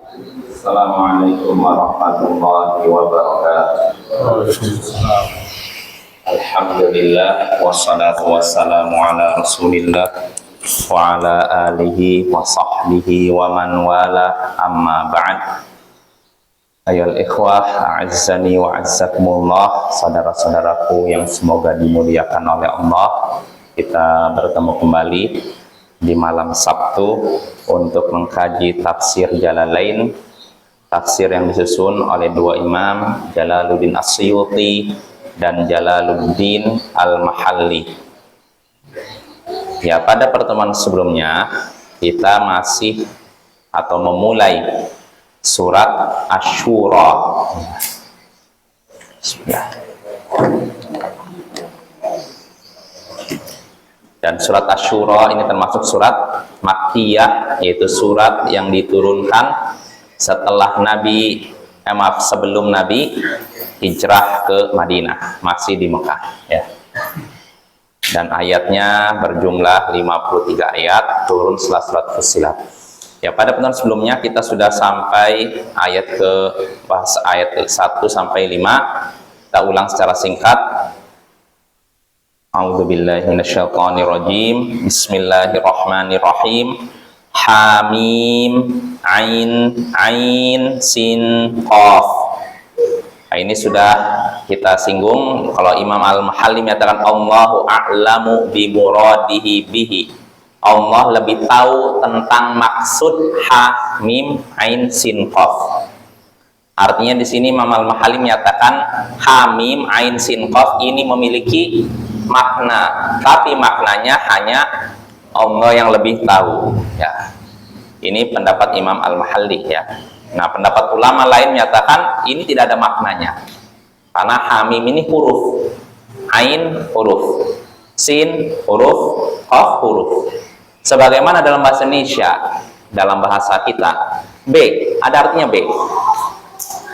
Assalamualaikum warahmatullahi wabarakatuh. Alhamdulillah wassalatu wassalamu ala Rasulillah wa ala alihi wa sahbihi wa man wala, amma ba'd. Ayol ikhwah, a'azzani wa a'azzakumullah, saudara-saudaraku yang semoga dimuliakan oleh Allah. Kita bertemu kembali di malam Sabtu untuk mengkaji tafsir Jalalain, tafsir yang disusun oleh dua imam, Jalaluddin As-Suyuti dan Jalaluddin Al-Mahalli. Ya, pada pertemuan sebelumnya kita masih atau memulai surat Asy-Syura. Dan surat Asy-Syura ini termasuk surat Makkiyah, yaitu surat yang diturunkan setelah sebelum Nabi hijrah ke Madinah, masih di Mekah, ya. Dan ayatnya berjumlah 53 ayat, turun setelah surat Fussilat. Ya, pada pertemuan sebelumnya kita sudah sampai ayat ayat 1 sampai 5. Kita ulang secara singkat. A'udzubillahi minasyaitonirrajim. Bismillahirrahmanirrahim. Hamim ain sin qaf. Nah, ini sudah kita singgung. Kalau Imam Al-Mahalli menyatakan Allahu a'lamu bi muradihi bihi. Allah lebih tahu tentang maksud hamim ain sin qaf. Artinya di sini Imam Al-Mahalli menyatakan hamim ain sin qaf ini memiliki makna, tapi maknanya hanya Allah yang lebih tahu, ya. Ini pendapat Imam Al-Mahalli, ya. Nah, pendapat ulama lain menyatakan ini tidak ada maknanya, karena hamim ini huruf, ain huruf, sin huruf, qaf huruf. Sebagaimana dalam bahasa Indonesia, dalam bahasa kita, B ada artinya B,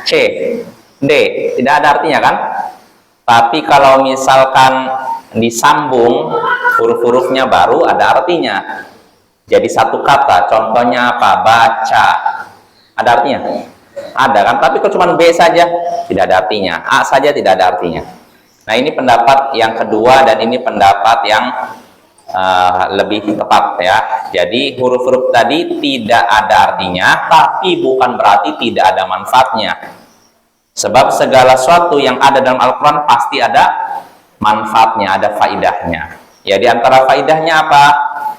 C, D tidak ada artinya kan? Tapi kalau misalkan disambung huruf-hurufnya baru ada artinya. Jadi satu kata, contohnya apa? Baca. Ada artinya? Ada kan? Tapi kalau cuma B saja tidak ada artinya, A saja tidak ada artinya. Nah, ini pendapat yang kedua dan ini pendapat yang lebih tepat, ya. Jadi huruf-huruf tadi tidak ada artinya, tapi bukan berarti tidak ada manfaatnya. Sebab segala sesuatu yang ada dalam Al-Quran pasti ada manfaatnya, ada faidahnya. Ya, di antara faidahnya apa?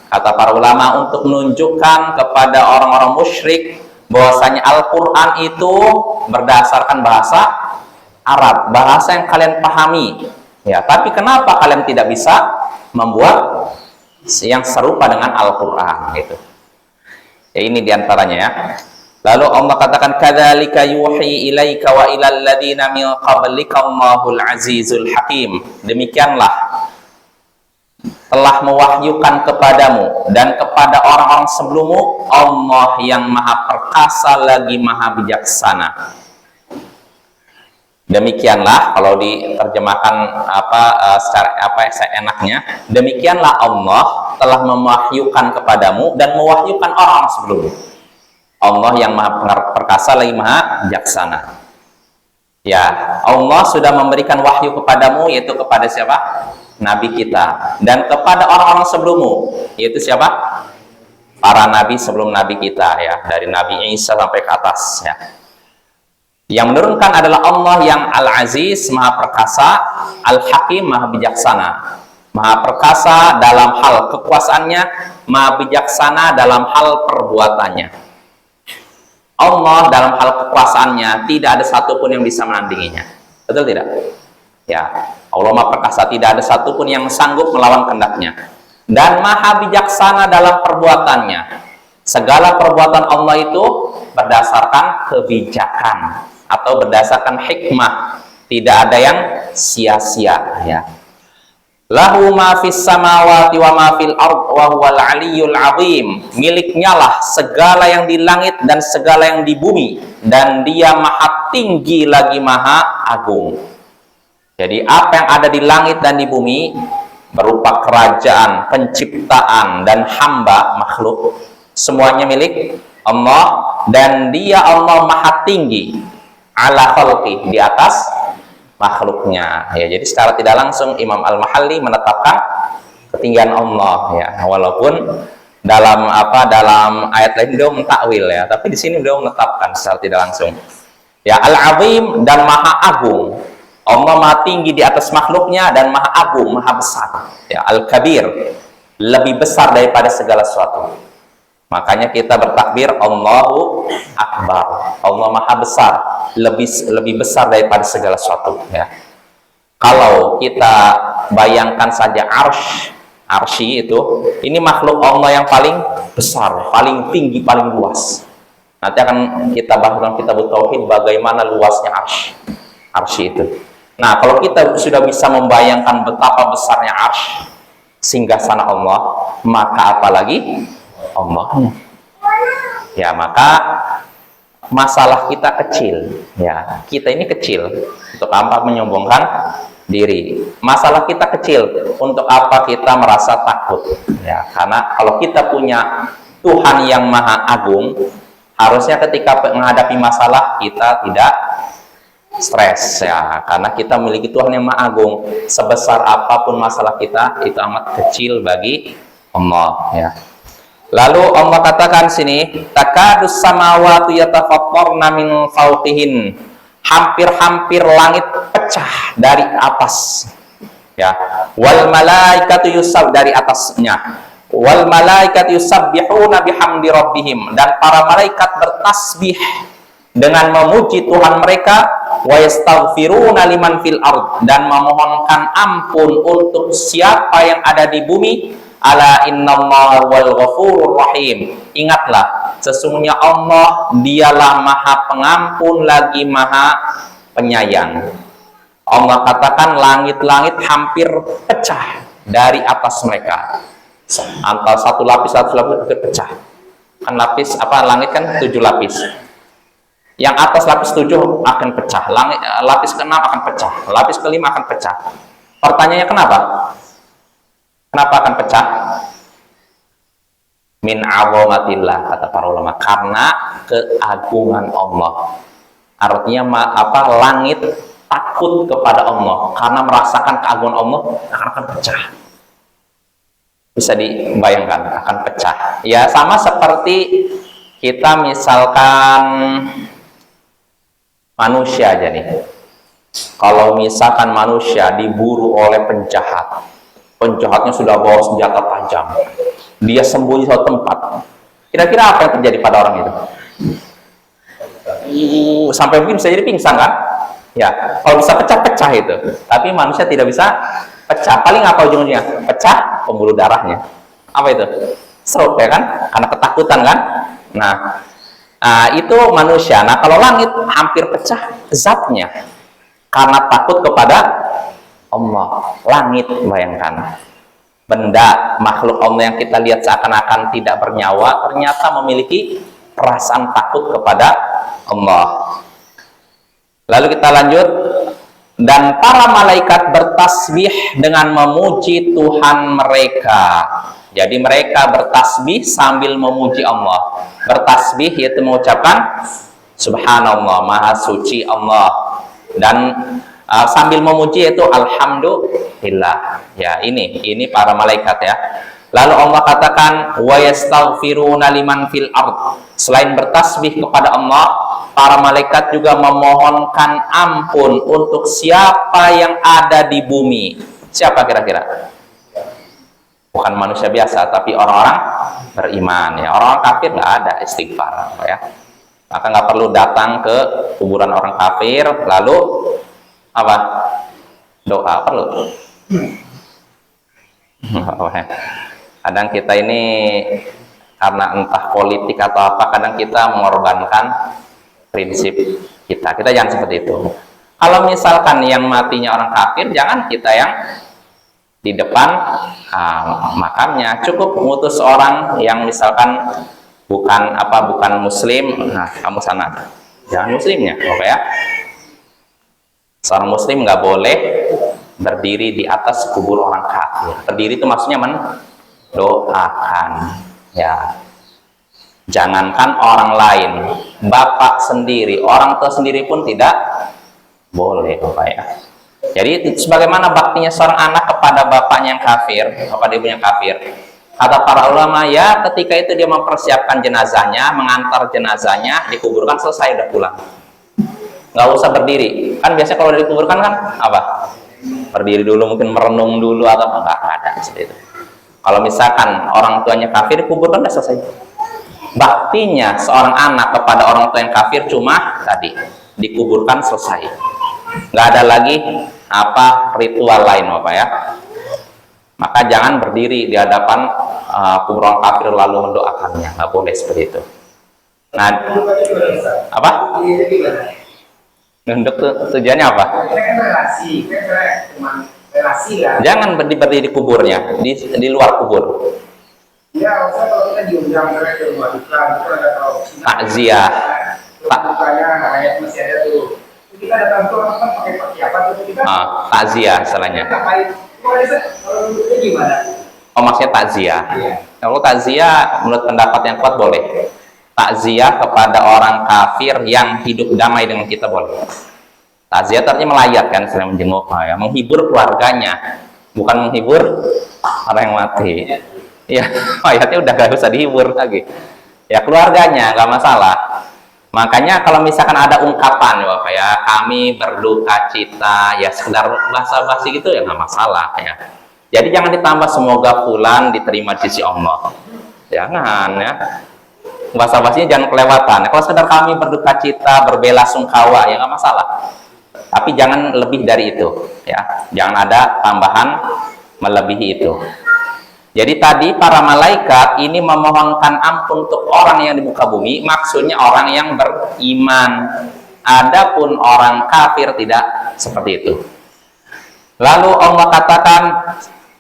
Kata para ulama, untuk menunjukkan kepada orang-orang musyrik bahwasanya Al-Quran itu berdasarkan bahasa Arab, bahasa yang kalian pahami. Ya, tapi kenapa kalian tidak bisa membuat yang serupa dengan Al-Quran gitu? Ya, ini diantaranya, ya. Lalu Allah katakan kadzalika yuhi ilaika wa ilal ladzina min qablika Allahul azizul hakim. Demikianlah telah mewahyukan kepadamu dan kepada orang-orang sebelummu Allah yang maha perkasa lagi maha bijaksana. Demikianlah kalau diterjemahkan secara seenaknya, demikianlah Allah telah mewahyukan kepadamu dan mewahyukan orang-orang sebelummu. Allah yang maha perkasa lagi maha bijaksana. Ya, Allah sudah memberikan wahyu kepadamu, yaitu kepada siapa? Nabi kita. Dan kepada orang-orang sebelummu, yaitu siapa? Para nabi sebelum nabi kita, ya. Dari Nabi Isa sampai ke atas, ya. Yang menurunkan adalah Allah yang Al-Aziz, maha perkasa, Al-Hakim, maha bijaksana. Maha perkasa dalam hal kekuasaannya, maha bijaksana dalam hal perbuatannya. Allah dalam hal kekuasaannya tidak ada satupun yang bisa menandinginya. Betul tidak? Ya, Allah maha perkasa, tidak ada satupun yang sanggup melawan kehendaknya. Dan maha bijaksana dalam perbuatannya. Segala perbuatan Allah itu berdasarkan kebijakan atau berdasarkan hikmah. Tidak ada yang sia-sia, ya. Lahu ma fis samawati wa ma fil ard wa huwal aliyyul azim. Miliknya lah segala yang di langit dan segala yang di bumi, dan dia maha tinggi lagi maha agung. Jadi apa yang ada di langit dan di bumi berupa kerajaan, penciptaan dan hamba makhluk, semuanya milik Allah dan dia Allah maha tinggi ala khalqi, di atas makhluknya. Ya, jadi secara tidak langsung Imam Al-Mahalli menetapkan ketinggian Allah, ya, walaupun dalam ayat lain beliau mentakwil, ya, tapi di sini beliau menetapkan secara tidak langsung. Ya, Al-Azim, dan maha agung. Allah maha tinggi di atas makhluknya dan maha agung, maha besar. Ya, Al-Kabir, lebih besar daripada segala sesuatu. Makanya kita bertakbir Allahu Akbar. Allah maha besar, lebih besar daripada segala sesuatu, ya. Kalau kita bayangkan saja arsy itu, ini makhluk Allah yang paling besar, paling tinggi, paling luas. Nanti akan kita bahas dalam kitab tauhid bagaimana luasnya arsy itu. Nah, kalau kita sudah bisa membayangkan betapa besarnya arsy, singgasana Allah, maka apalagi Allah. Ya, maka masalah kita kecil, ya. Kita ini kecil, untuk apa menyombongkan diri? Masalah kita kecil, untuk apa kita merasa takut? Ya, karena kalau kita punya Tuhan yang maha agung, harusnya ketika menghadapi masalah kita tidak stres, ya, karena kita memiliki Tuhan yang maha agung. Sebesar apapun masalah kita, itu amat kecil bagi Allah, ya. Lalu Allah katakan sini, takadus samawati yatafattarna min fawqihin, hampir-hampir langit pecah dari atas, ya. Wal malaikatu dari atasnya, wal malaikatu yusabbihuna bihamdi rabbihim, dan para malaikat bertasbih dengan memuji Tuhan mereka, wa yastaghfiruna liman fil ard, dan memohonkan ampun untuk siapa yang ada di bumi. Ala innallaha wal ghafurur rahim. Ingatlah, sesungguhnya Allah dialah maha pengampun lagi maha penyayang. Allah katakan langit-langit hampir pecah dari atas mereka. Antara satu lapis pecah. Kan lapis langit kan 7 lapis. Yang atas lapis 7 akan pecah. Lapis ke-6 akan pecah. Lapis ke-5 akan pecah. Pertanyaannya kenapa? Kenapa akan pecah? Min azamatillah, kata para ulama, karena keagungan Allah. Artinya langit takut kepada Allah, karena merasakan keagungan Allah akan pecah. Bisa dibayangkan akan pecah. Ya, sama seperti kita misalkan manusia aja nih. Kalau misalkan manusia diburu oleh penjahatnya sudah bawa senjata tajam, dia sembunyi di suatu tempat, kira-kira apa yang terjadi pada orang itu? Sampai mungkin bisa jadi pingsan, kan? Ya, kalau bisa pecah-pecah itu. Tapi manusia tidak bisa pecah. Paling apa ujungnya? Pecah, pembuluh darahnya. Apa itu? Stroke, ya kan? Karena ketakutan, kan? Nah, itu manusia. Nah, kalau langit hampir pecah zatnya, karena takut kepada Allah. Langit, bayangkan, benda makhluk Allah yang kita lihat seakan-akan tidak bernyawa, ternyata memiliki perasaan takut kepada Allah. Lalu kita lanjut, dan para malaikat bertasbih dengan memuji Tuhan mereka. Jadi mereka bertasbih sambil memuji Allah. Bertasbih yaitu mengucapkan subhanallah, maha suci Allah, dan sambil memuji itu alhamdulillah. Ya, ini para malaikat, ya. Lalu Allah katakan wa yastaghfiruna liman fil ard. Selain bertasbih kepada Allah, para malaikat juga memohonkan ampun untuk siapa yang ada di bumi. Siapa kira-kira? Bukan manusia biasa, tapi orang-orang beriman, ya. Orang-orang kafir nggak ada istighfar, ya. Maka nggak perlu datang ke kuburan orang kafir lalu doa perlu. Kadang kita ini karena entah politik atau apa, kadang kita mengorbankan prinsip kita. Kita jangan seperti itu. Kalau misalkan yang matinya orang kafir, jangan kita yang di depan makamnya. Cukup mengutus orang yang misalkan bukan muslim. Nah, kamu sana, jangan muslimnya, oke, ya. Seorang muslim nggak boleh berdiri di atas kubur orang kafir. Berdiri itu maksudnya mendoakan, ya. Jangankan orang lain, bapak sendiri, orang tua sendiri pun tidak boleh, Bapak ya. Jadi sebagaimana baktinya seorang anak kepada bapaknya yang kafir, kepada ibunya yang kafir, kata para ulama, ya ketika itu dia mempersiapkan jenazahnya, mengantar jenazahnya, dikuburkan, selesai, udah pulang. Nggak usah berdiri. Kan biasanya kalau dikuburkan kan apa? Berdiri dulu, mungkin merenung dulu atau enggak, ada seperti itu. Kalau misalkan orang tuanya kafir, dikuburkan, udah selesai. Baktinya seorang anak kepada orang tua yang kafir cuma tadi dikuburkan, selesai. Nggak ada lagi apa ritual lain, Bapak ya. Maka jangan berdiri di hadapan kuburan kafir lalu mendoakannya, nggak boleh seperti itu. Nah, apa? Nunduk tujuannya apa? Jangan berdiri di kuburnya, di luar kubur. Ya, kalau kita diundang ke rumah duka, kita nggak tahu. Takziah. Bukanya ayat masih ada tuh. Kita datang tuh orang kan pakai apa tuh kita? Takziah istilahnya. Kalau gimana? Oh, maksudnya takziah. Iya. Kalau takziah menurut pendapat yang kuat boleh. Takziah kepada orang kafir yang hidup damai dengan kita boleh. Takziah artinya melayatkan, selain menjenguk, ya, menghibur keluarganya, bukan menghibur orang yang mati. Ya, ayatnya udah gak usah dihibur lagi. Ya, keluarganya nggak masalah. Makanya kalau misalkan ada ungkapan, Bapak ya, kami berduka cita, ya sekedar basa-basi gitu ya nggak masalah ya. Jadi jangan ditambah semoga fulan diterima di sisi Allah. Jangan ya. Basa-basinya jangan kelewatan. Kalau sekedar kami berduka cita, berbelasungkawa ya nggak masalah. Tapi jangan lebih dari itu ya. Jangan ada tambahan melebihi itu. Jadi tadi para malaikat ini memohonkan ampun untuk orang yang di muka bumi, maksudnya orang yang beriman. Adapun orang kafir tidak seperti itu. Lalu Allah katakan,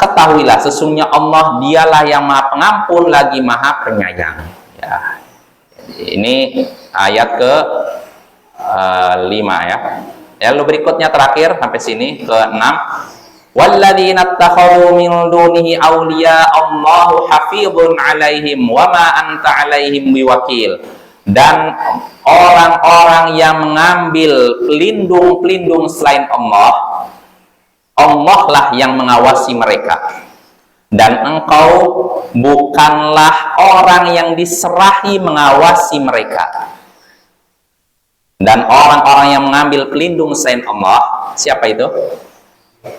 ketahuilah sesungguhnya Allah dialah yang Maha Pengampun lagi Maha Penyayang. Ya. Ini ayat ke 5 ya. Lalu berikutnya terakhir sampai sini ke 6. Walladzina ittakhadhu min dunihi awliya Allahu hafizun 'alaihim wa ma anta 'alaihim biwakil. Dan orang-orang yang mengambil pelindung-pelindung selain Allah, Allah lah yang mengawasi mereka. Dan engkau bukanlah orang yang diserahi mengawasi mereka. Dan orang-orang yang mengambil pelindung selain Allah, siapa itu?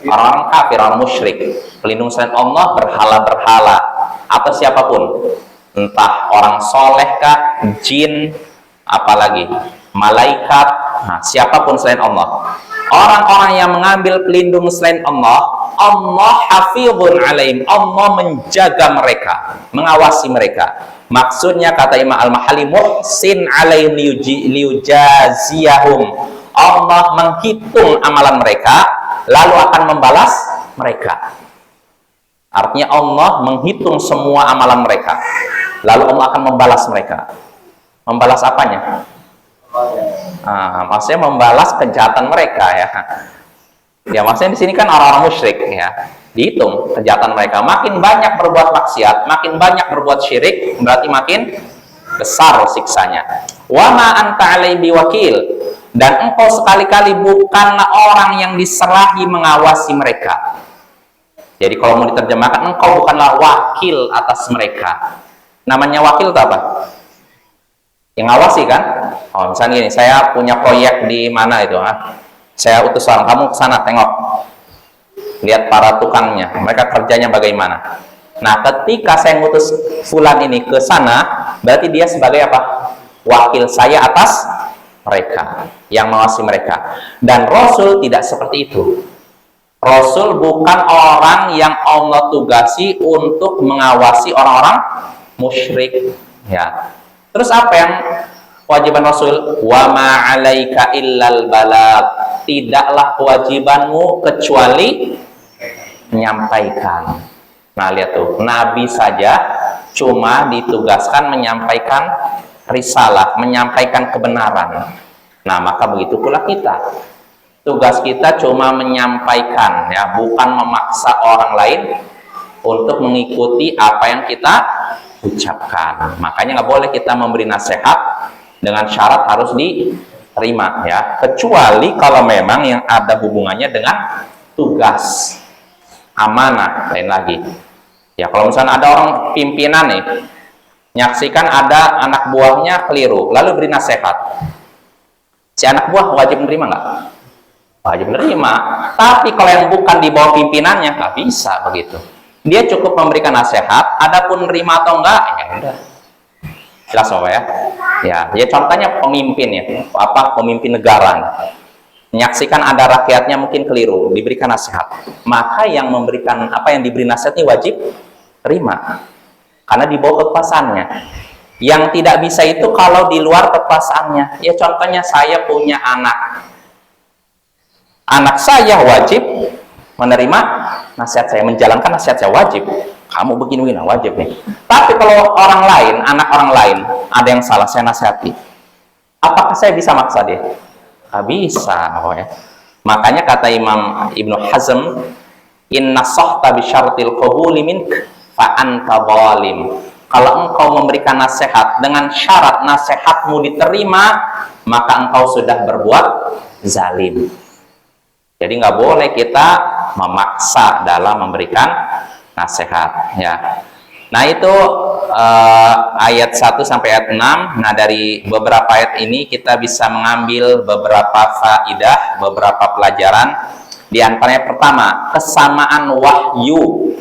Orang kafir, orang musyrik. Pelindung selain Allah, berhala-berhala atau siapapun, entah orang soleh kah, jin, apalagi malaikat, nah, siapapun selain Allah. Orang-orang yang mengambil pelindung selain Allah, Allah hafizun alaihim, Allah menjaga mereka, mengawasi mereka. Maksudnya kata Imam Al-Mahali, muhsin alaihim liyujaziyahum, Allah menghitung amalan mereka lalu akan membalas mereka. Artinya Allah menghitung semua amalan mereka, lalu Allah akan membalas mereka. Membalas apanya? Maksudnya membalas kejahatan mereka ya. Ya maksudnya di sini kan orang-orang musyrik ya. Dihitung kejahatan mereka. Makin banyak berbuat maksiat, makin banyak berbuat syirik, berarti makin besar siksanya. Wa ma anta alaihi biwakil. Dan engkau sekali-kali bukanlah orang yang diserahi mengawasi mereka. Jadi kalau mau diterjemahkan, engkau bukanlah wakil atas mereka. Namanya wakil itu apa? Yang ngawasi kan? Oh, misalnya gini, saya punya proyek di mana itu, saya utus orang, kamu ke sana tengok, lihat para tukangnya, mereka kerjanya bagaimana. Nah, ketika saya ngutus fulan ini ke sana, berarti dia sebagai apa? Wakil saya atas mereka, yang mengawasi mereka. Dan Rasul tidak seperti itu. Rasul bukan orang yang Allah tugasi untuk mengawasi orang-orang musyrik ya. Terus apa yang kewajiban Rasul? Wa ma 'alaika illal balagh. Tidaklah kewajibanmu kecuali menyampaikan. Nah, lihat tuh, Nabi saja cuma ditugaskan menyampaikan risalah, menyampaikan kebenaran. Nah, maka begitu pula kita. Tugas kita cuma menyampaikan ya, bukan memaksa orang lain untuk mengikuti apa yang kita ucapkan. Makanya nggak boleh kita memberi nasihat dengan syarat harus diterima ya, kecuali kalau memang yang ada hubungannya dengan tugas, amanah, lain lagi ya. Kalau misalnya ada orang pimpinan nih nyaksikan ada anak buahnya keliru lalu beri nasihat, si anak buah wajib menerima nggak? Wajib menerima. Tapi kalau yang bukan di bawah pimpinannya nggak bisa begitu, dia cukup memberikan nasihat, adapun menerima atau enggak ya udah. Jelas apa ya? Ya contohnya pemimpin ya, pemimpin negara menyaksikan ada rakyatnya mungkin keliru, diberikan nasihat, maka yang memberikan yang diberi nasihat ini wajib terima karena di bawah kekuasaannya. Yang tidak bisa itu kalau di luar kekuasaannya. Ya contohnya saya punya anak saya wajib menerima nasihat saya, menjalankan nasihat saya wajib. Kamu begini wajib nih. Tapi kalau orang lain, anak orang lain ada yang salah, saya nasihati, apakah saya bisa maksa dia? Nggak bisa. Makanya kata Imam Ibnu Hazm, inna sahta bisyartil qabuli mink fa anta zalim. Kalau engkau memberikan nasihat dengan syarat nasihatmu diterima, maka engkau sudah berbuat zalim. Jadi nggak boleh kita memaksa dalam memberikan nasihat ya. Nah itu ayat 1 sampai ayat 6. Nah dari beberapa ayat ini kita bisa mengambil beberapa faidah, beberapa pelajaran. Di antaranya pertama, kesamaan wahyu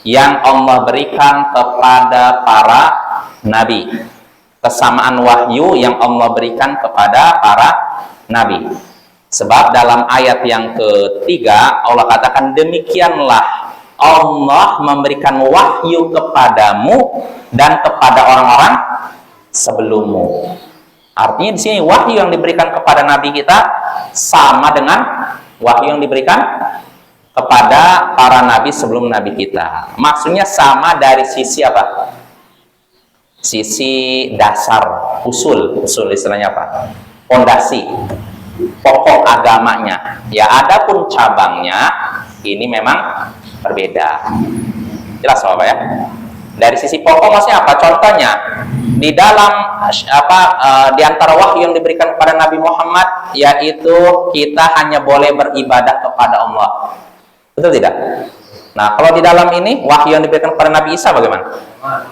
yang Allah berikan kepada para nabi. Kesamaan wahyu yang Allah berikan kepada para nabi. Sebab dalam ayat yang ketiga Allah katakan, demikianlah Allah memberikan wahyu kepadamu dan kepada orang-orang sebelummu. Artinya di sini wahyu yang diberikan kepada nabi kita sama dengan wahyu yang diberikan kepada para nabi sebelum nabi kita. Maksudnya sama dari sisi apa? Sisi dasar, usul istilahnya apa? Fondasi, pokok agamanya. Ya, adapun cabangnya ini memang berbeda. Jelas Bapak ya? Dari sisi pokok maksudnya apa? Contohnya di dalam di antara wahyu yang diberikan kepada Nabi Muhammad yaitu kita hanya boleh beribadah kepada Allah. Betul tidak? Nah, kalau di dalam ini wahyu yang diberikan kepada Nabi Isa bagaimana?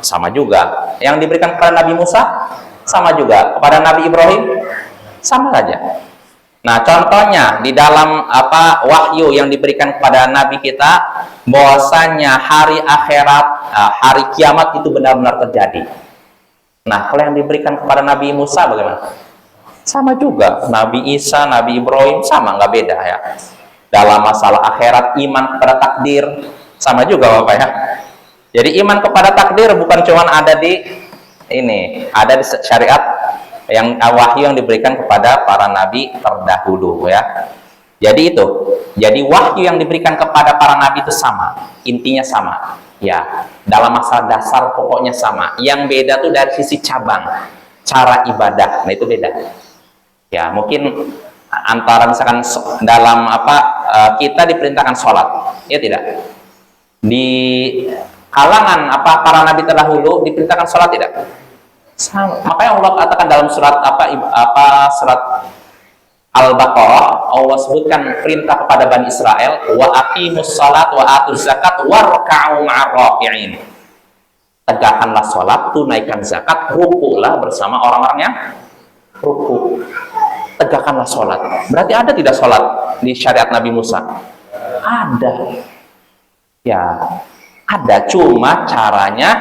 Sama juga. Yang diberikan kepada Nabi Musa sama juga. Kepada Nabi Ibrahim sama saja. Nah, contohnya di dalam wahyu yang diberikan kepada nabi kita bahwasanya hari akhirat, hari kiamat itu benar-benar terjadi. Nah, kalau yang diberikan kepada Nabi Musa bagaimana? Sama juga. Nabi Isa, Nabi Ibrahim sama, nggak beda ya. Dalam masalah akhirat, iman kepada takdir sama juga Bapak ya. Jadi iman kepada takdir bukan cuma ada di ini, ada di syariat yang wahyu yang diberikan kepada para nabi terdahulu ya. Jadi itu, jadi wahyu yang diberikan kepada para nabi itu sama, intinya sama ya, dalam masalah dasar pokoknya sama. Yang beda tuh dari sisi cabang, cara ibadah, nah itu beda ya. Mungkin antara misalkan dalam kita diperintahkan sholat, ya tidak, di kalangan para nabi terdahulu diperintahkan sholat tidak. Makanya Allah katakan dalam surat surat Al-Baqarah, Allah sebutkan perintah kepada Bani Israel, wa aqimus salat wa atuz zakat warka'u ma'ar raki'in. Tegakkanlah salat, tunaikan zakat, rukulah bersama orang-orang yang ruku. Tegakkanlah salat. Berarti ada tidak salat di syariat Nabi Musa? Ada. Ya, ada, cuma caranya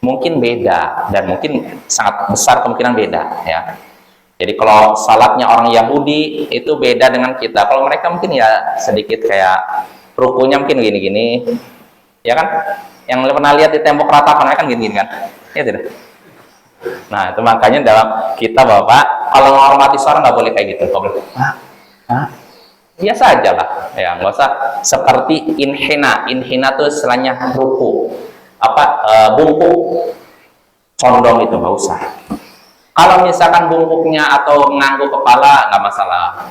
mungkin beda dan mungkin sangat besar kemungkinan beda ya. Jadi kalau salatnya orang Yahudi itu beda dengan kita. Kalau mereka mungkin ya sedikit kayak rukunya mungkin gini-gini, ya kan? Yang pernah lihat di tembok ratapan kan gini-gini kan? Ya tidak. Nah itu makanya dalam kita Bapak kalau menghormati seorang nggak boleh kayak gitu. Nggak boleh. Biasa aja lah. Ya nggak usah seperti inhina. Inhina tuh istilahnya ruku. Bungkuk condong itu nggak usah. Kalau misalkan bungkuknya atau mengangguk kepala nggak masalah.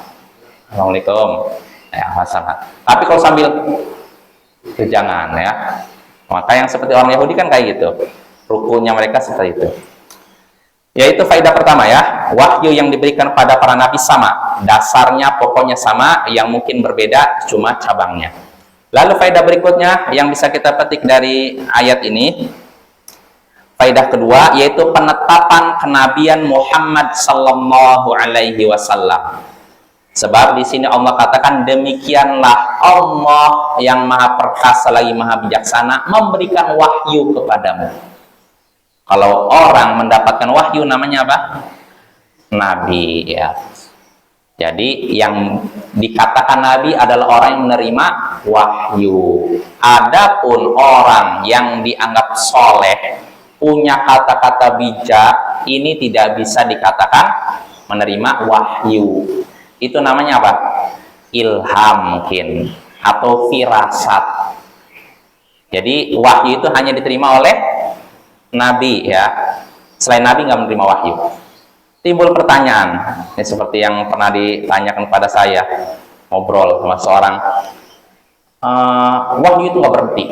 Assalamualaikum, ya masalah. Tapi kalau sambil itu jangan ya. Maka yang seperti orang Yahudi kan kayak gitu, rukunya mereka seperti itu. Yaitu faedah pertama ya, wahyu yang diberikan pada para nabi sama, dasarnya pokoknya sama, yang mungkin berbeda cuma cabangnya. Lalu faedah berikutnya yang bisa kita petik dari ayat ini, faedah kedua yaitu penetapan kenabian Muhammad sallallahu alaihi wasallam. Sebab di sini Allah katakan, demikianlah Allah yang maha perkasa lagi maha bijaksana memberikan wahyu kepadamu. Kalau orang mendapatkan wahyu namanya apa? Nabi ya. Jadi yang dikatakan nabi adalah orang yang menerima wahyu. Adapun orang yang dianggap soleh, punya kata-kata bijak, ini tidak bisa dikatakan menerima wahyu. Itu namanya apa? Ilham mungkin, atau firasat. Jadi wahyu itu hanya diterima oleh nabi ya. Selain nabi nggak menerima wahyu. Timbul pertanyaan, ini seperti yang pernah ditanyakan kepada saya, ngobrol sama seorang, wahyu itu nggak berhenti.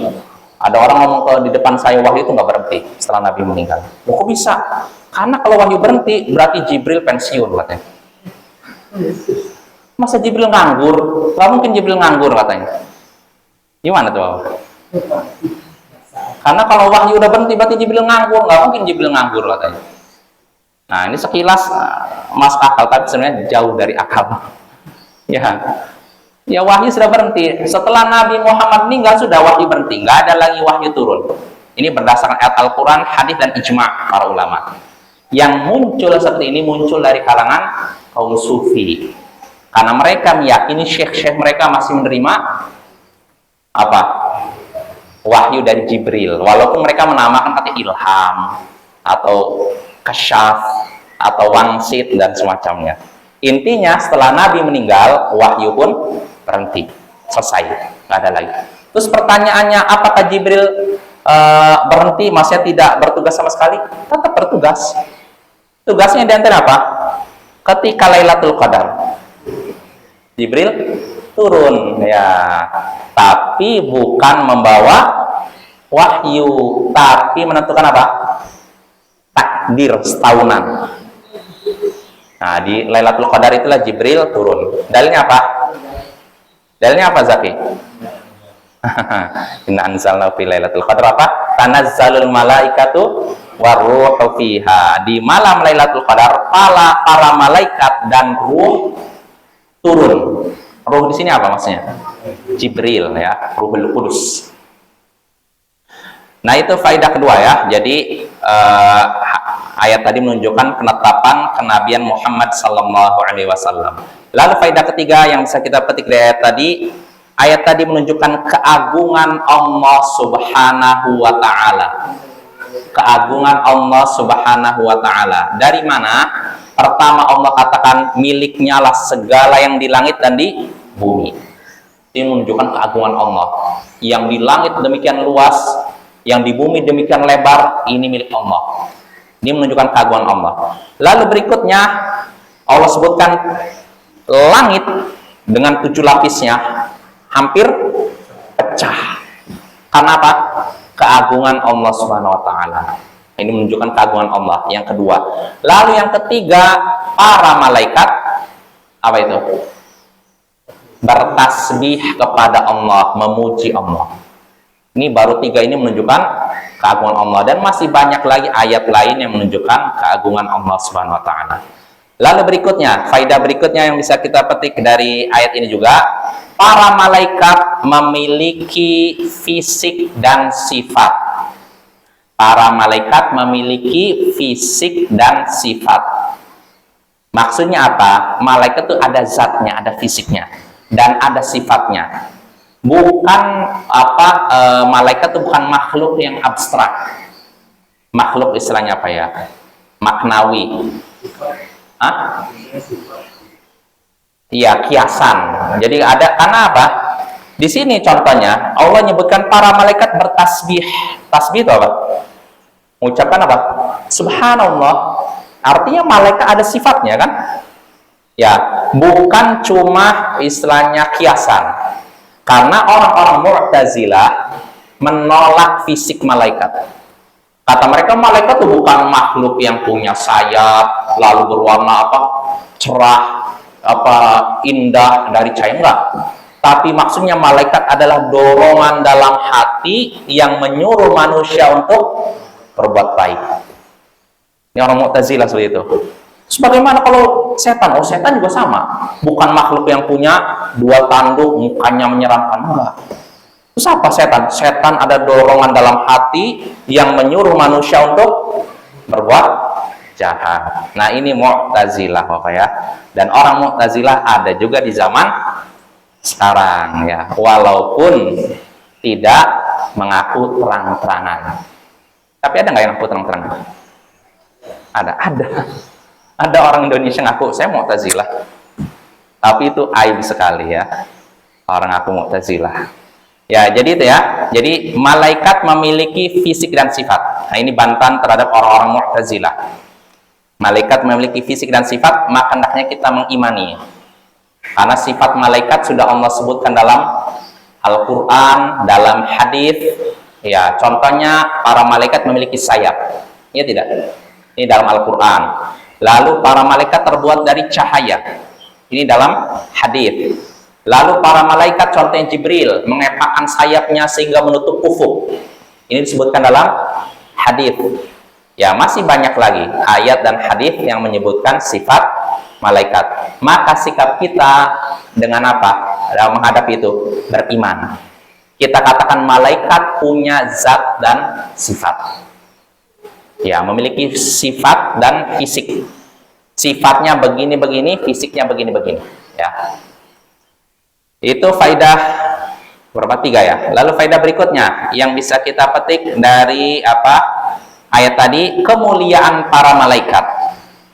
Ada orang ngomong di depan saya, wahyu itu nggak berhenti setelah nabi meninggal. Loh, kok bisa? Karena kalau wahyu berhenti berarti Jibril pensiun katanya. Masa Jibril nganggur? Nggak mungkin Jibril nganggur katanya. Gimana tuh? Karena kalau wahyu udah berhenti berarti Jibril nganggur. Nggak mungkin Jibril nganggur katanya. Nah ini sekilas masuk akal, tapi sebenarnya jauh dari akal. Ya wahyu sudah berhenti. Setelah Nabi Muhammad meninggal sudah wahyu berhenti. Nggak ada lagi wahyu turun. Ini berdasarkan ayat Al-Quran, hadis dan ijma' para ulama. Yang muncul seperti ini muncul dari kalangan kaum sufi. Karena mereka meyakini syekh-syekh mereka masih menerima apa? Wahyu dari Jibril. Walaupun mereka menamakan kata ilham atau kasyaf atau wangsit dan semacamnya. Intinya setelah Nabi meninggal, wahyu pun berhenti, selesai, nggak ada lagi. Terus pertanyaannya, apakah Jibril berhenti, maksudnya tidak bertugas sama sekali? Tetap bertugas. Tugasnya di antara apa? Ketika Lailatul Qadar, Jibril turun ya, tapi bukan membawa wahyu, tapi menentukan apa? Takdir setahunan. Nah, di Lailatul Qadar itulah Jibril turun. Dalilnya apa? Dalilnya apa, Zaki? Inna anzalna fi Lailatul Qadar apa? Tanazzalul malaikatu waruhu fiha. Di malam Lailatul Qadar para malaikat dan ruh turun. Ruh di sini apa maksudnya? Jibril ya, Ruhul Qudus. Nah, itu faedah kedua ya. Jadi ayat tadi menunjukkan penetapan kenabian Muhammad sallallahu alaihi wasallam. Lalu faedah ketiga yang bisa kita petik dari ayat tadi menunjukkan keagungan Allah Subhanahu wa taala. Keagungan Allah Subhanahu wa taala. Dari mana? Pertama Allah katakan miliknya lah segala yang di langit dan di bumi. Ini menunjukkan keagungan Allah. Yang di langit demikian luas, yang di bumi demikian lebar, ini milik Allah. Ini menunjukkan keagungan Allah. Lalu berikutnya Allah sebutkan langit dengan 7 lapisnya hampir pecah. Karena apa? Keagungan Allah Subhanahu wa taala. Ini menunjukkan keagungan Allah. Yang kedua. Lalu yang ketiga, para malaikat apa itu? Bertasbih kepada Allah, memuji Allah. Ini baru 3 ini menunjukkan keagungan Allah, dan masih banyak lagi ayat lain yang menunjukkan keagungan Allah Subhanahu wa taala. Lalu berikutnya, faedah berikutnya yang bisa kita petik dari ayat ini juga, para malaikat memiliki fisik dan sifat. Para malaikat memiliki fisik dan sifat. Maksudnya apa? Malaikat itu ada zatnya, ada fisiknya, dan ada sifatnya. Bukan malaikat itu bukan makhluk yang abstrak. Makhluk istilahnya apa ya? Maknawi. Iya, kiasan. Jadi ada, karena apa? Di sini contohnya Allah menyebutkan para malaikat bertasbih. Tasbih itu apa? Mengucapkan apa? Subhanallah. Artinya malaikat ada sifatnya kan? Ya, bukan cuma istilahnya kiasan. Karena orang-orang Mu'tazilah menolak fisik malaikat. Kata mereka malaikat itu bukan makhluk yang punya sayap lalu berwarna cerah indah dari cahaya, enggak. Tapi maksudnya malaikat adalah dorongan dalam hati yang menyuruh manusia untuk berbuat baik. Ini orang Mu'tazilah seperti itu. Sebagaimana kalau setan, setan juga sama, bukan makhluk yang punya dua tanduk, mukanya menyeramkan, enggak. Terus apa setan? Setan ada dorongan dalam hati yang menyuruh manusia untuk berbuat jahat. Nah, ini Mu'tazilah Bapak ya. Dan orang Mu'tazilah ada juga di zaman sekarang ya, walaupun tidak mengaku terang-terangan. Tapi ada nggak yang ngaku terang-terangan? Ada orang Indonesia ngaku saya Mu'tazilah. Tapi itu aib sekali ya, orang ngaku Mu'tazilah. Ya, jadi itu ya. Jadi malaikat memiliki fisik dan sifat. Nah, ini bantahan terhadap orang-orang Mu'tazilah. Malaikat memiliki fisik dan sifat, maka hendaknya kita mengimani. Karena sifat malaikat sudah Allah sebutkan dalam Al-Qur'an, dalam hadis. Ya, contohnya para malaikat memiliki sayap. Iya tidak? Ini dalam Al-Qur'an. Lalu para malaikat terbuat dari cahaya. Ini dalam hadis. Lalu para malaikat contohnya Jibril mengepakkan sayapnya sehingga menutup ufuk. Ini disebutkan dalam hadis. Ya, masih banyak lagi ayat dan hadis yang menyebutkan sifat malaikat. Maka sikap kita dengan apa? Dalam menghadapi itu beriman. Kita katakan malaikat punya zat dan sifat. Ya, memiliki sifat dan fisik. Sifatnya begini-begini, fisiknya begini-begini. Ya. Itu faidah berapa? 3 ya. Lalu faidah berikutnya yang bisa kita petik dari ayat tadi, kemuliaan para malaikat.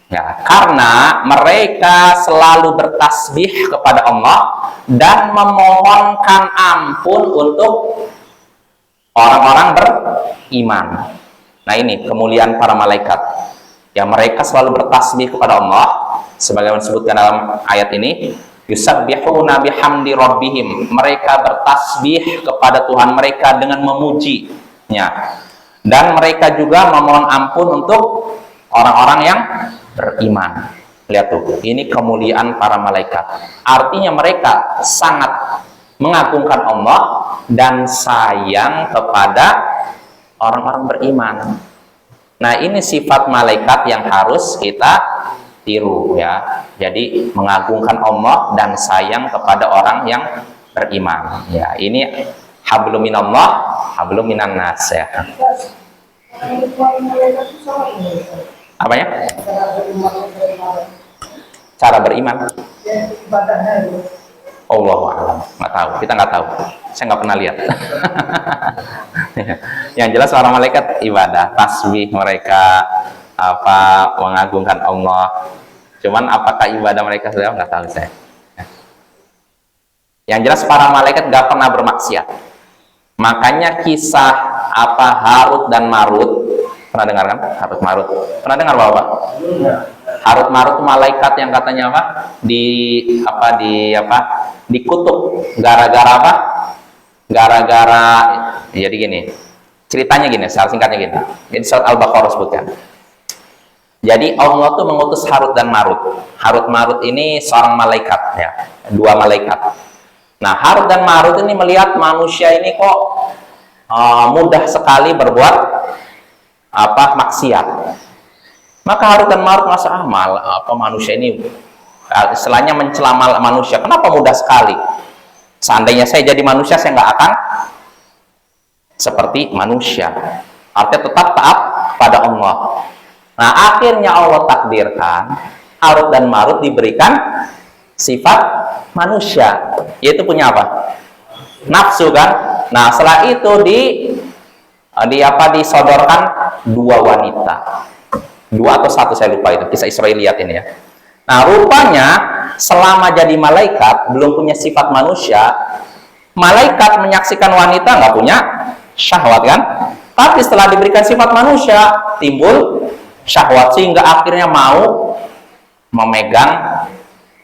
Ya, karena mereka selalu bertasbih kepada Allah dan memohonkan ampun untuk orang-orang beriman. Nah, ini kemuliaan para malaikat. Ya, mereka selalu bertasbih kepada Allah sebagaimana disebutkan dalam ayat ini. Yusabbihuna bihamdi rabbihim, mereka bertasbih kepada Tuhan mereka dengan memujinya, dan mereka juga memohon ampun untuk orang-orang yang beriman. Lihat tuh, ini kemuliaan para malaikat. Artinya mereka sangat mengagungkan Allah dan sayang kepada orang-orang beriman. Nah, ini sifat malaikat yang harus kita tiru ya. Jadi mengagungkan Allah dan sayang kepada orang yang beriman. Ya, ini hablum minallah, hablum minan nas ya. Apa ya? Cara beriman. Allahu a'lam. Nggak tahu. Kita nggak tahu. Saya nggak pernah lihat. Yang jelas para malaikat ibadah, tasbih mereka mengagungkan Allah. Cuman apakah ibadah mereka sudah nggak tahu saya. Yang jelas para malaikat nggak pernah bermaksiat. Makanya kisah Harut dan Marut, pernah dengar kan? Harut Marut. Pernah dengar Bapak? Harut Marut malaikat yang katanya dikutuk gara-gara apa? Gara-gara jadi gini. Ceritanya gini, secara singkatnya gini. Ini surat Al-Baqarah sebutkan. Jadi Allah tuh mengutus Harut dan Marut. Harut Marut ini seorang malaikat ya, 2 malaikat. Nah, Harut dan Marut ini melihat manusia ini kok mudah sekali berbuat maksiat. Maka Harut dan Marut merasa manusia ini istilahnya mencela manusia. Kenapa mudah sekali? Seandainya saya jadi manusia, saya nggak akan seperti manusia. Artinya tetap taat pada Allah. Nah, akhirnya Allah takdirkan Harut dan Marut diberikan sifat manusia, yaitu punya apa? Nafsu kan? Nah, setelah itu disodorkan 2 wanita. 2 atau 1 saya lupa, itu kisah Israiliyat ini ya. Nah, rupanya selama jadi malaikat belum punya sifat manusia, malaikat menyaksikan wanita nggak punya syahwat kan? Tapi setelah diberikan sifat manusia timbul syahwat sehingga akhirnya mau memegang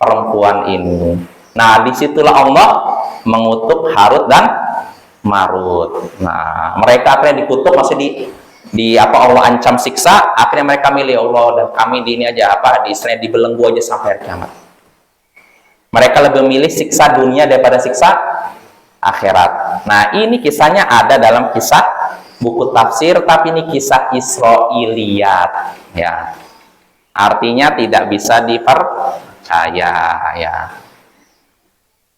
perempuan ini. Nah, disitulah Allah mengutuk Harut dan Marut. Nah, mereka akhirnya dikutuk, masih Allah ancam siksa, akhirnya mereka milih Allah dan kami di ini aja dibelenggu aja sampai hari kiamat. Mereka lebih milih siksa dunia daripada siksa akhirat. Nah, ini kisahnya ada dalam kisah buku tafsir, tapi ini kisah Israiliyat, ya. Artinya tidak bisa dipercaya, ya.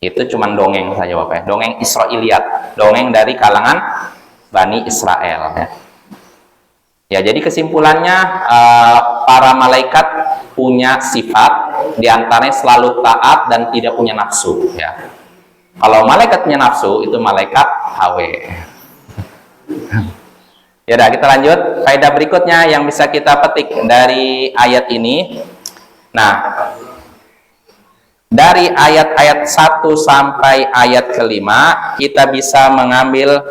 Itu cuman dongeng saja, Bapak ya. Dongeng Israiliyat, dongeng dari kalangan Bani Israel, ya. Ya, jadi kesimpulannya para malaikat punya sifat, diantaranya selalu taat dan tidak punya nafsu, ya. Kalau malaikat punya nafsu, itu malaikat HW. Ya udah, kita lanjut. Faedah berikutnya yang bisa kita petik dari ayat ini. Nah, dari ayat-ayat 1 sampai ayat kelima, kita bisa mengambil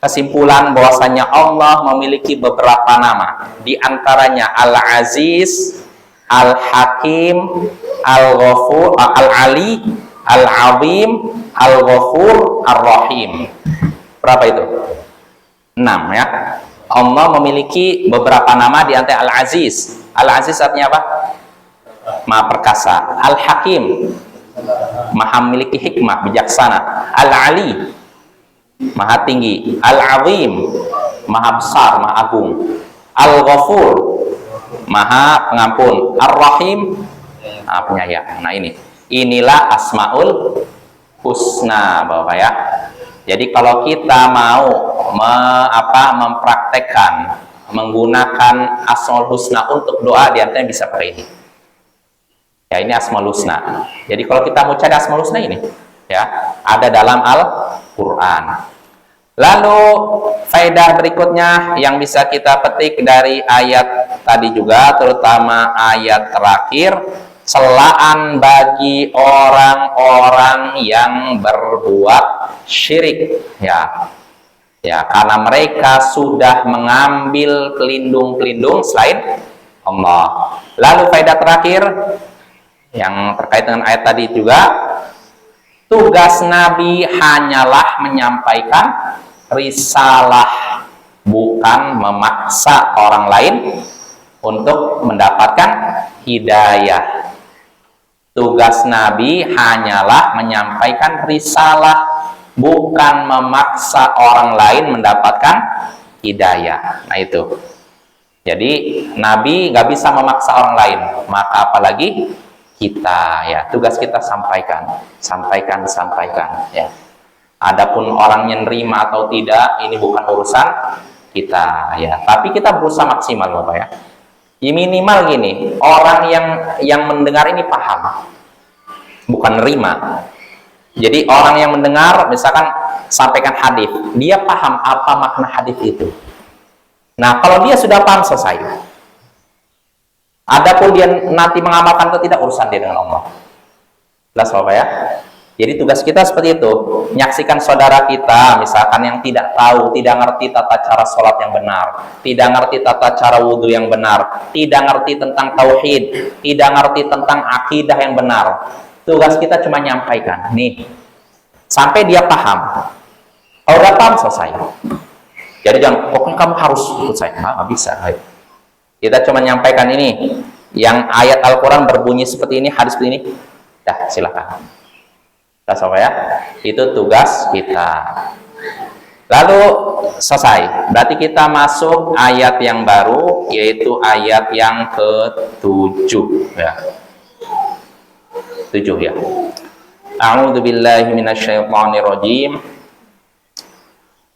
kesimpulan bahwasanya Allah memiliki beberapa nama, di antaranya Al-Aziz, Al-Hakim, Al-Ghafur, Al-Ali, Al-Azim, Al-Ghafur, Ar-Rahim. Berapa itu? 6, ya. Allah memiliki beberapa nama, di antara Al-Aziz. Al-Aziz artinya apa? Maha perkasa. Al-Hakim, maha memiliki hikmah, bijaksana. Al-Ali, maha tinggi. Al-Azim, maha besar, maha agung. Al-Ghafur, maha pengampun. Ar-Rahim, maha penyayang. Nah, inilah Asmaul Husna, Bapak ya. Jadi kalau kita mau mempraktekkan menggunakan Asmaul Husna untuk doa, diantaranya bisa pakai ini. Ya, ini Asmaul Husna. Jadi kalau kita mau cari Asmaul Husna ini, ya, ada dalam Al-Quran. Lalu faedah berikutnya yang bisa kita petik dari ayat tadi juga, terutama ayat terakhir, celaan bagi orang-orang yang berbuat syirik, ya. Ya, karena mereka sudah mengambil pelindung-pelindung selain Allah. Lalu faedah terakhir yang terkait dengan ayat tadi juga, tugas Nabi hanyalah menyampaikan risalah, bukan memaksa orang lain untuk mendapatkan hidayah. Tugas Nabi hanyalah menyampaikan risalah, bukan memaksa orang lain mendapatkan hidayah. Nah, itu. Jadi Nabi nggak bisa memaksa orang lain, maka apalagi kita, ya. Tugas kita sampaikan, ya. Adapun orangnya nerima atau tidak, ini bukan urusan kita, ya. Tapi kita berusaha maksimal, Bapak ya. Ya, minimal gini, orang yang mendengar ini paham, bukan nerima. Jadi orang yang mendengar, misalkan sampaikan hadis, dia paham apa makna hadis itu. Nah, kalau dia sudah paham, selesai. Adapun dia nanti mengamalkan atau tidak, urusan dia dengan Allah. Jelas, Bapak ya. Jadi tugas kita seperti itu, menyaksikan saudara kita, misalkan yang tidak tahu, tidak ngerti tata cara sholat yang benar, tidak ngerti tata cara wudhu yang benar, tidak ngerti tentang tauhid, tidak ngerti tentang akidah yang benar. Tugas kita cuma nyampaikan, nih, sampai dia paham. Kalau udah paham, selesai. Jadi jangan, pokoknya kamu harus ikut saya. Nggak bisa. Kita cuma nyampaikan ini, yang ayat Al-Quran berbunyi seperti ini, hadis seperti ini, dah, silakan. Sama ya, itu tugas kita. Lalu selesai. Berarti kita masuk ayat yang baru, yaitu ayat yang ke-7, ya. 7, ya. A'udzu billahi minasyaitonir rajim.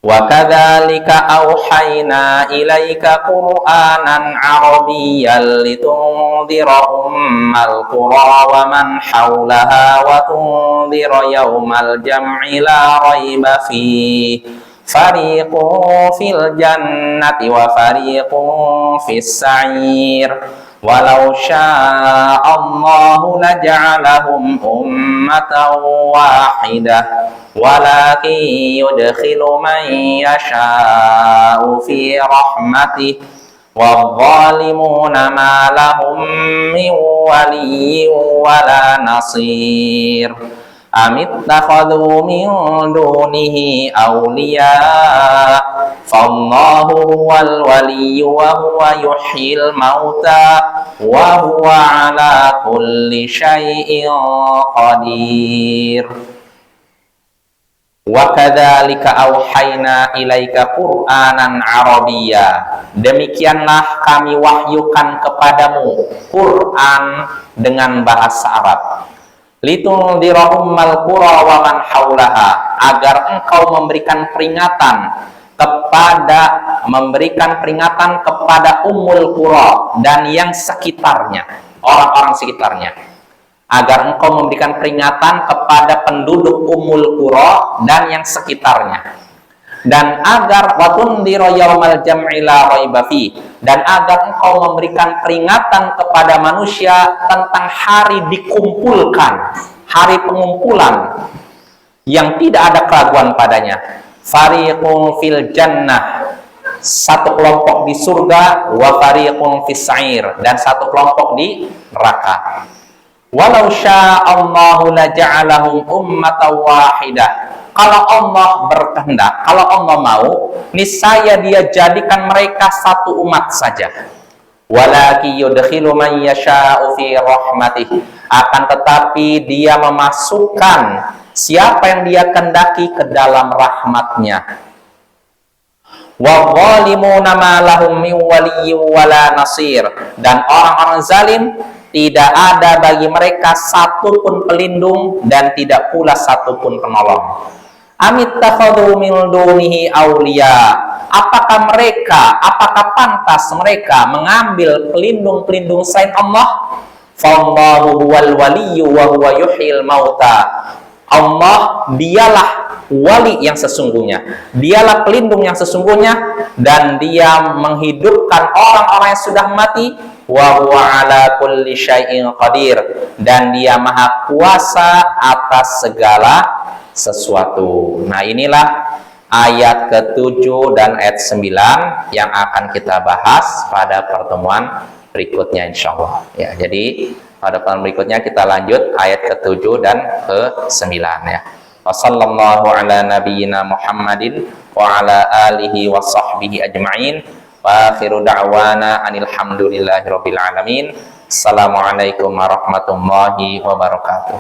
Wa kadzalika auhayna ilaika qur'anan arabiyyan litundhira ummal qura wa man haulaha wa tundhira yaumal jam'i la raiba fihi fariqun fil jannati wa fariqun fis sa'ir walau syaa Allahu laja'alahum ummatan wahidah walakin yudkhilu man yasha'u fi rahmatih wadh-dhalimuna ma lahum min waliyyin wala nasir. amittakhadhu min dunihi awliya fallahu huwal waliyyu wa huwa yuhyil mauta wa huwa ala kulli syai'in qadir. Wa kadzalika auhayna ilaika Qur'anan Arabiyya. Demikianlah kami wahyukan kepadamu Quran dengan bahasa Arab. Litundira ummal qura wa man haulaha, agar engkau memberikan peringatan kepada ummul qura dan yang sekitarnya, orang-orang sekitarnya. Agar engkau memberikan peringatan kepada penduduk Ummul Qura dan yang sekitarnya, dan agar watundira yaumal jam'i la raiba fi, dan agar engkau memberikan peringatan kepada manusia tentang hari dikumpulkan, hari pengumpulan yang tidak ada keraguan padanya. Fariqun fil jannah, satu kelompok di surga, wa fariqun fis sa'ir, dan satu kelompok di neraka. Walau sya'allahu laja'alahum ummatan wahidah. Kalau Allah berkehendak, kalau Allah mau, niscaya Dia jadikan mereka satu umat saja. Walaki yudkhilu man yasha'u fi rahmatih. Akan tetapi Dia memasukkan siapa yang Dia kehendaki ke dalam rahmat-Nya. Wa zalimuna ma lahum min waliyyin wala nasir. Dan orang-orang zalim tidak ada bagi mereka satupun pelindung dan tidak pula satupun penolong. Amittakhadhu min dunihi awliya. Apakah pantas mereka mengambil pelindung-pelindung selain Allah? Fallahu huwal waliyyu wa huwa yuhyil mauta. Allah dialah wali yang sesungguhnya, dialah pelindung yang sesungguhnya, dan Dia menghidupkan orang-orang yang sudah mati. Wa huwa ala kulli syai'in qadir, dan Dia maha kuasa atas segala sesuatu. Nah, inilah ayat ke-7 dan ayat 9 yang akan kita bahas pada pertemuan berikutnya insyaallah. Ya, jadi pada pertemuan berikutnya kita lanjut ayat ke-7 dan ke-9 ya. Wassallallahu ala nabiyyina Muhammadin wa ala alihi wa sahbihi ajma'in. Wa akhiru da'wana anil hamdulillahi rabbil alamin. Assalamualaikum warahmatullahi wabarakatuh.